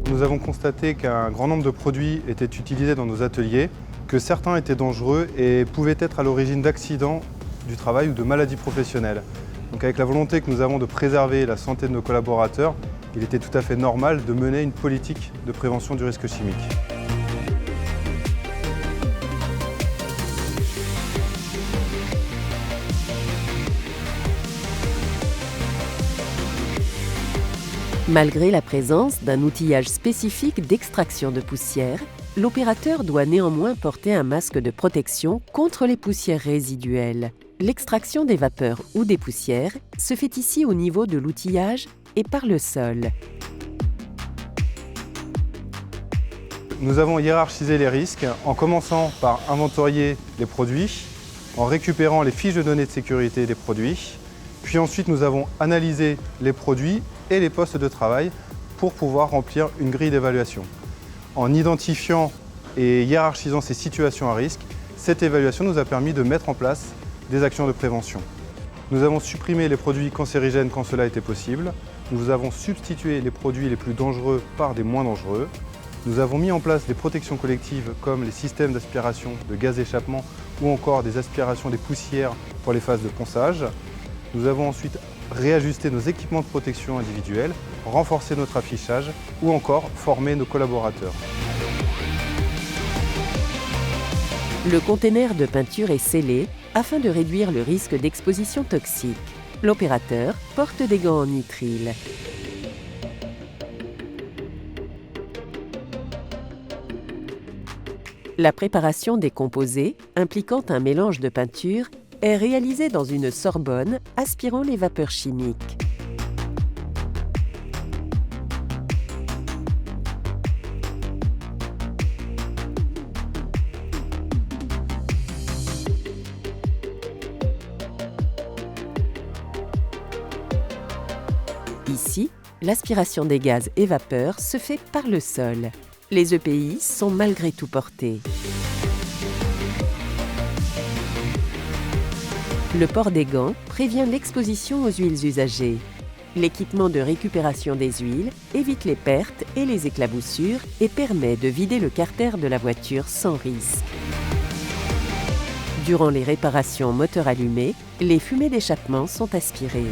Nous avons constaté qu'un grand nombre de produits étaient utilisés dans nos ateliers, que certains étaient dangereux et pouvaient être à l'origine d'accidents du travail ou de maladies professionnelles. Donc avec la volonté que nous avons de préserver la santé de nos collaborateurs, il était tout à fait normal de mener une politique de prévention du risque chimique. Malgré la présence d'un outillage spécifique d'extraction de poussière, l'opérateur doit néanmoins porter un masque de protection contre les poussières résiduelles. L'extraction des vapeurs ou des poussières se fait ici au niveau de l'outillage et par le sol. Nous avons hiérarchisé les risques en commençant par inventorier les produits, en récupérant les fiches de données de sécurité des produits, puis ensuite nous avons analysé les produits et les postes de travail pour pouvoir remplir une grille d'évaluation. En identifiant et hiérarchisant ces situations à risque, cette évaluation nous a permis de mettre en place des actions de prévention. Nous avons supprimé les produits cancérigènes quand cela était possible. Nous avons substitué les produits les plus dangereux par des moins dangereux. Nous avons mis en place des protections collectives comme les systèmes d'aspiration de gaz d'échappement ou encore des aspirations des poussières pour les phases de ponçage. Nous avons ensuite réajusté nos équipements de protection individuels, renforcé notre affichage ou encore formé nos collaborateurs. Le conteneur de peinture est scellé afin de réduire le risque d'exposition toxique. L'opérateur porte des gants en nitrile. La préparation des composés, impliquant un mélange de peinture, est réalisée dans une sorbonne aspirant les vapeurs chimiques. Ici, l'aspiration des gaz et vapeurs se fait par le sol. Les EPI sont malgré tout portés. Le port des gants prévient l'exposition aux huiles usagées. L'équipement de récupération des huiles évite les pertes et les éclaboussures et permet de vider le carter de la voiture sans risque. Durant les réparations moteur allumé, les fumées d'échappement sont aspirées.